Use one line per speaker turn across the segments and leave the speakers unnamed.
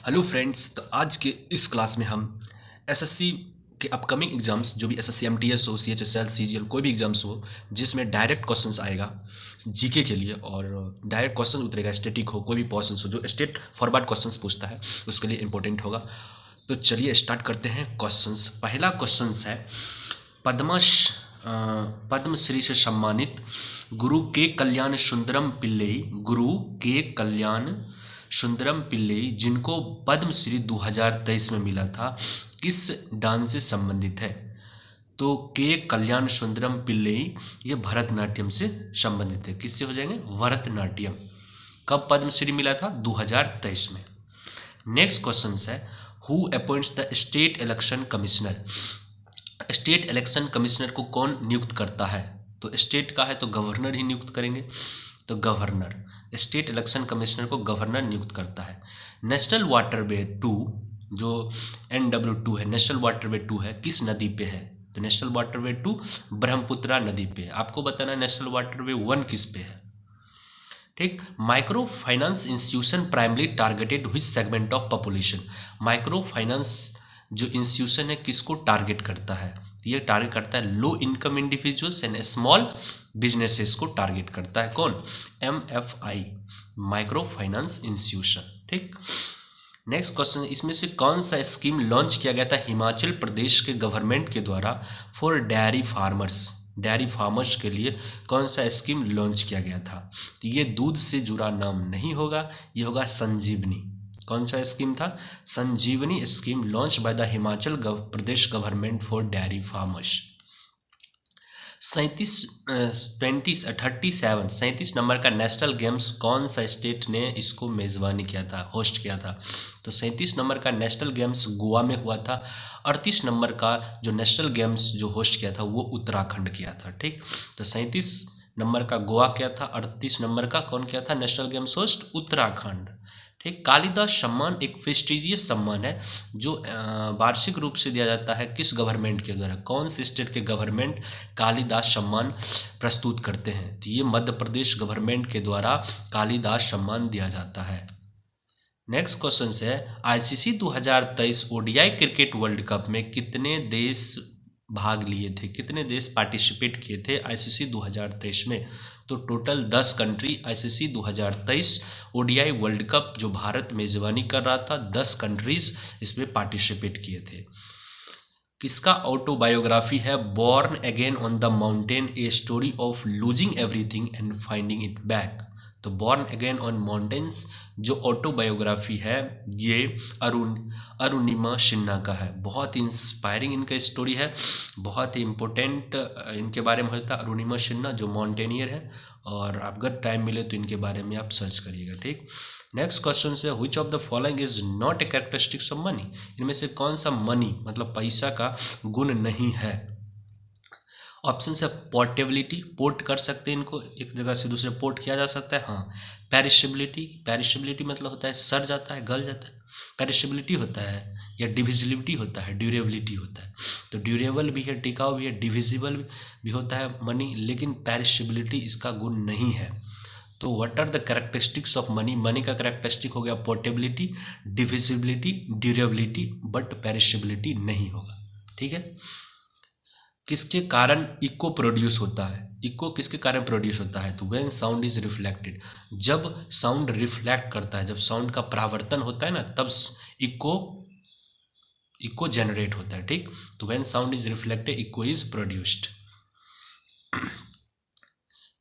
Hello friends. तो आज के इस क्लास में हम एसएससी के अपकमिंग एग्जाम्स, जो भी एसएससी एमटीएस हो, सीएचएसएल, सीजीएल, कोई भी एग्जाम्स हो जिसमें डायरेक्ट क्वेश्चंस आएगा जीके के लिए, और डायरेक्ट क्वेश्चन उतरेगा, स्टेटिक हो, कोई भी क्वेश्चंस हो जो स्टेट फॉरवर्ड क्वेश्चंस पूछता है उसके लिए इंपॉर्टेंट होगा। तो चलिए स्टार्ट करते हैं क्वेश्चंस। पहला क्वेश्चंस है, पद्मश्री से सम्मानित गुरु के कल्याण सुंदरम पिल्लई, गुरु के कल्याण सुंदरम पिल्लई जिनको पद्मश्री 2023 में मिला था, किस डांस से संबंधित है? तो के कल्याण सुंदरम पिल्लई ये भरतनाट्यम से संबंधित है। किससे हो जाएंगे? भरतनाट्यम। कब पद्मश्री मिला था? 2023 में। नेक्स्ट क्वेश्चन है, who appoints the state election commissioner? State election commissioner को कौन नियुक्त करता है? तो स्टेट का है तो गवर्नर ही नियुक्त करेंगे, तो गवर्नर। स्टेट इलेक्शन कमिश्नर को गवर्नर नियुक्त करता है। नेशनल वाटरवे 2, जो NW2 है, नेशनल वाटरवे 2 है, किस नदी पे है? तो नेशनल वाटरवे 2 ब्रह्मपुत्रा नदी पे है। आपको बताना है नेशनल वाटरवे 1 किस पे है। ठीक। Micro finance institution primary targeted which segment of population? Micro finance जो इंस्टीट्यूशन है किसको टारगेट करता है? ये टारगेट करता है low income individuals and small businesses को टारगेट करता है। कौन? MFI, micro finance institution. ठीक। नेक्स्ट क्वेश्चन, इसमें से कौन सा स्कीम लॉन्च किया गया था हिमाचल प्रदेश के गवर्नमेंट के द्वारा for dairy farmers? Dairy farmers के लिए कौन सा स्कीम लॉन्च किया गया था? तो ये दूध से जुड़ा नाम नहीं होगा, ये होगा संजीवनी। कौन सा स्कीम था? Sanjeevani scheme launch by the Himachal Pradesh government for dairy farmers. 37 number का नेशनल गेम्स कौन सा स्टेट ने इसको मेज़बानी किया था, होस्ट किया था? तो 37 नंबर का नेशनल गेम्स गोवा में हुआ था। 38 नंबर का जो नेशनल गेम्स जो होस्ट किया था वो उत्तराखंड किया था। ठीक। तो 37 नंबर का गोवा किया था, 38 नंबर का कौन किया था नेशनल गेम्स होस्ट? उत्तराखंड। ठीक। कालिदास सम्मान एक प्रेस्टिजियस सम्मान है जो वार्षिक रूप से दिया जाता है किस गवर्नमेंट के द्वारा? कौन से स्टेट के गवर्नमेंट कालिदास सम्मान प्रस्तुत करते हैं? तो ये मध्य प्रदेश गवर्नमेंट के द्वारा कालिदास सम्मान दिया जाता है। नेक्स्ट क्वेश्चन है, ICC 2023 ODI cricket world cup में कितने देश भाग लिए थे? कितने देश पार्टिसिपेट किए थे ICC 2023 में? तो total 10 country ICC 2023 ODI world cup जो भारत मेजबानी कर रहा था, 10 कंट्रीज इसमें पार्टिसिपेट किए थे। किसका ऑटोबायोग्राफी है? Born again on the mountain, a story of losing everything and finding it back. तो बॉर्न अगेन ऑन माउंटेन्स जो ऑटोबायोग्राफी है ये अरुणिमा सिन्हा का है। बहुत इंस्पायरिंग इनका स्टोरी है, बहुत ही इम्पोर्टेंट इनके बारे में होता है। अरुणिमा सिन्हा जो माउंटेनियर है, और अगर टाइम मिले तो इनके बारे में आप सर्च करिएगा। ठीक। नेक्स्ट क्वेश्चन से, which of the following is not a characteristics of money? इनमें से कौन सा मनी मतलब पैसा का गुण नहीं है? ऑप्शन है पोर्टेबिलिटी, पोर्ट कर सकते हैं इनको, एक जगह से दूसरे पोर्ट किया जा सकता है। हाँ। पेरिशेबिलिटी, पेरिशेबिलिटी मतलब होता है सड़ जाता है, गल जाता है, पेरिशेबिलिटी होता है। या डिविजिबिलिटी होता है, ड्यूरेबिलिटी होता है। तो ड्यूरेबल भी है, टिकाऊ भी है, डिविजिबल भी होता है मनी, लेकिन पेरिशेबिलिटी इसका गुण नहीं है। तो what are the characteristics of money? Money का कैरेक्टरिस्टिक हो गया portability, divisibility, durability, but perishability नहीं होगा। ठीक है। किसके कारण इको प्रोड्यूस होता है? इको किसके कारण प्रोड्यूस होता है? तो व्हेन साउंड इज रिफ्लेक्टेड, जब साउंड रिफ्लेक्ट करता है, जब साउंड का परावर्तन होता है ना, तब इको इको जनरेट होता है। ठीक। तो when sound is reflected echo is produced.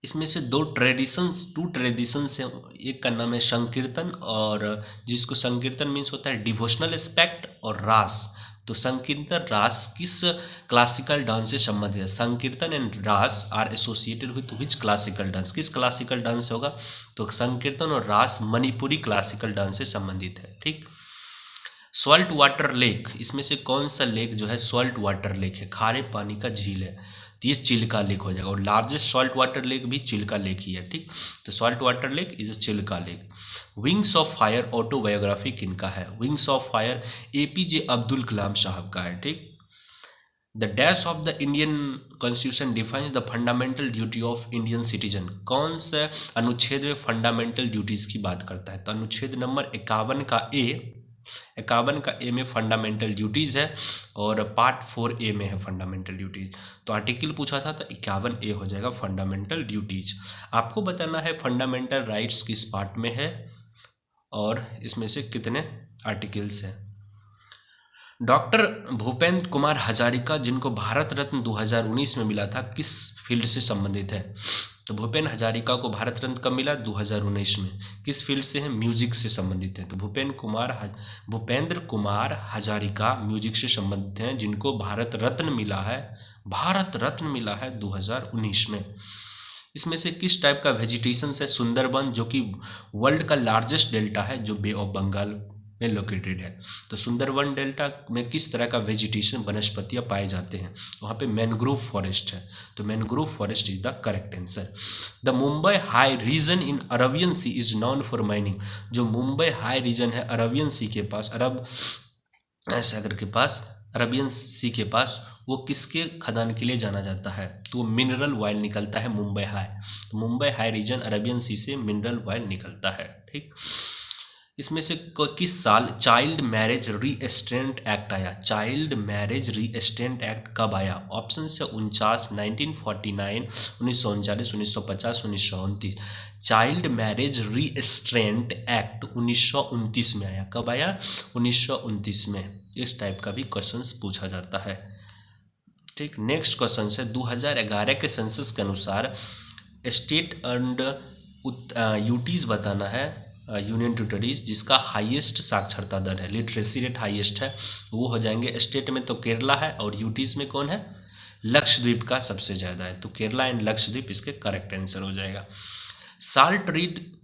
इसमें से टू ट्रेडिशंस है। एक का नाम है संकीर्तन, और जिसको संकीर्तन मीन्स होता है डिवोशनल एस्पेक्ट, और रास। तो संकीर्तन रास किस क्लासिकल डांस से संबंधित है? Sankirtan and Raas are associated with which classical dance? किस क्लासिकल डांस होगा? तो संकीर्तन और रास मणिपुरी क्लासिकल डांस से संबंधित है। ठीक। सॉल्ट वाटर लेक, इसमें से कौन सा लेक जो है सॉल्ट वाटर लेक है, खारे पानी का झील है? तो ये चिल्का लेक हो जाएगा, और लार्जेस्ट सॉल्ट वाटर लेक भी चिल्का लेक ही है। ठीक। तो salt water lake is Chilka lake. Wings of fire autobiography किनका है? Wings of fire APJ Abdul Kalam साहब का है। ठीक। The dash of the Indian constitution defines the fundamental duty of Indian citizen? कौन सा अनुच्छेद में फंडामेंटल ड्यूटीज की बात करता है? तो अनुच्छेद नंबर 51 का A 51 का ए में फंडामेंटल ड्यूटीज़ है और पार्ट 4A में है फंडामेंटल ड्यूटीज़। तो आर्टिकल पूछा था तो 51A हो जाएगा फंडामेंटल ड्यूटीज़। आपको बताना है फंडामेंटल राइट्स किस पार्ट में है और इसमें से कितने आर्टिकल्स हैं। डॉक्टर भूपेंद्र कुमार हजारिका, जिनको भारत रत्न 2019 में मिला था, किस फील्ड से संबंधित है? तो भूपेंद्र हजारिका को भारत रत्न कब मिला? 2019 में। किस फील्ड से है? म्यूजिक से संबंधित है। तो भूपेंद्र कुमार हजारिका म्यूजिक से संबंधित हैं, जिनको भारत रत्न मिला है 2019 में। इसमें से किस टाइप का वेजिटेशन है? सुंदरबन, जो कि वर्ल्ड का लार्जेस्ट डेल्टा है, जो बे ऑफ बंगाल में लोकेटेड है। तो सुंदरबन डेल्टा में किस तरह का वेजिटेशन, वनस्पतियाँ पाए जाते हैं? वहाँ पे मैनग्रोव फॉरेस्ट है। तो mangrove forest is the correct answer. The Mumbai high region in Arabian sea is known for mining. जो मुंबई हाई रीजन है अरबियन सी के पास, अरब सागर के पास, अरबियन सी के पास, वो किसके खदान के लिए जाना जाता है? तो वो मिनरल ऑयल निकलता है मुंबई हाई। तो मुंबई हाई रीजन अरबियन सी से मिनरल ऑयल निकलता है। ठीक, इसमें से किस साल चाइल्ड मैरिज रीएस्ट्रेंट एक्ट आया? चाइल्ड मैरिज रीएस्ट्रेंट एक्ट कब आया? ऑप्शन है 49, 1949, 1939, 1950, 1929। चाइल्ड मैरिज रीएस्ट्रेंट एक्ट 1929 में आया। कब आया? 1929 में। इस टाइप का भी क्वेश्चंस पूछा जाता है। ठीक, नेक्स्ट क्वेश्चन है 2011 के सेंसस के अनुसार स्टेट एंड यूटीज बताना है, यूनियन टेरिटरीज, जिसका हाईएस्ट साक्षरता दर है, लिटरेसी रेट हाईएस्ट है, वो हो जाएंगे। स्टेट में तो केरला है और यूटीज में कौन है? लक्षद्वीप का सबसे ज़्यादा है। तो केरला एंड लक्षद्वीप इसके करेक्ट आंसर हो जाएगा।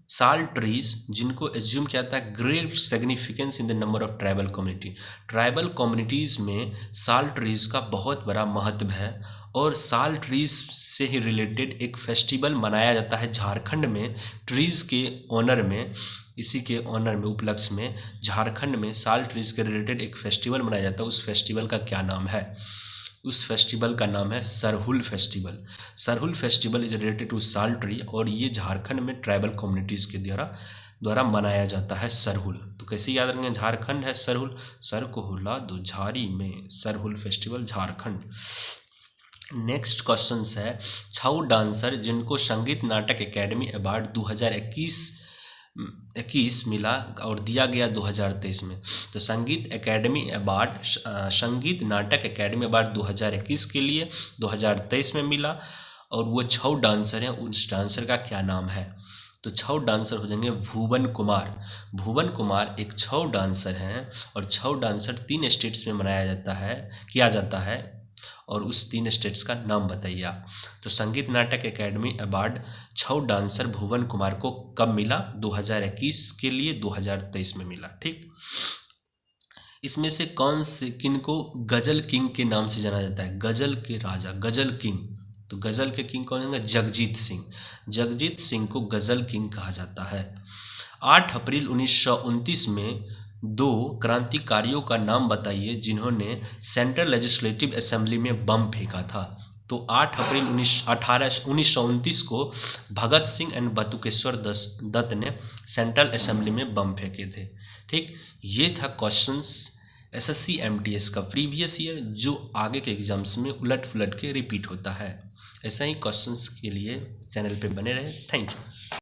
साल्ट ट्रीज, जिनको एज्यूम किया था great significance in the number of tribal community. Tribal communities में साल्ट ट्रीज का बहुत बड़ा महत्व है और साल्ट ट्रीज से ही रिलेटेड एक फेस्टिवल मनाया जाता है झारखंड में। ट्रीज के ऑनर में, इसी के ऑनर में, उपलक्ष्य में झारखंड में साल्ट ट्रीज के रिलेटेड एक फेस्टिवल मनाया जाता है। उस फेस्टिवल का क्या नाम है? उस फेस्टिवल का नाम है Sarhul festival. Sarhul festival is related to salt tree और ये झारखंड में ट्राइबल कम्युनिटीज़ के द्वारा मनाया जाता है सरहुल। तो कैसे याद रखेंगे? झारखंड है सरहुल, सर को हुला दो झारी में, Sarhul festival Jharkhand. Next question है छऊ डांसर, जिनको संगीत नाटक एकेडमी अवार्ड 2021 मिला और दिया गया 2023 में। तो संगीत नाटक एकेडमी अवार्ड 2021 के लिए 2023 में मिला और वो छऊ डांसर हैं। उस डांसर का क्या नाम है? तो छऊ डांसर हो जाएंगे भुवन कुमार। भुवन कुमार एक छऊ डांसर हैं और छऊ डांसर 3 स्टेट्स में किया जाता है और उस 3 स्टेट्स का नाम बताइए आप। तो संगीत नाटक एकेडमी अवार्ड छऊ डांसर भुवन कुमार को कब मिला? 2021 के लिए 2023 में मिला। ठीक, इसमें से किनको गजल किंग के नाम से जाना जाता है? गजल के राजा, गजल किंग। तो गजल के किंग कौन होंगे? जगजीत सिंह। जगजीत सिंह को गजल किंग कहा जाता है। 8 अप्रैल 1929 में 2 क्रांतिकारियों का नाम बताइए जिन्होंने सेंट्रल लेजिस्लेटिव असेंबली में बम फेंका था। तो 8 अप्रैल 1929 को भगत सिंह एंड बटुकेश्वर दत्त ने सेंट्रल असेंबली में बम फेंके थे। ठीक, ये था क्वेश्चंस एसएससी एमटीएस का प्रीवियस ईयर, जो आगे के एग्जाम्स में उलट पुलट के रिपीट होता है। ऐसा ही क्वेश्चंस के लिए चैनल पे बने रहे। Thank you.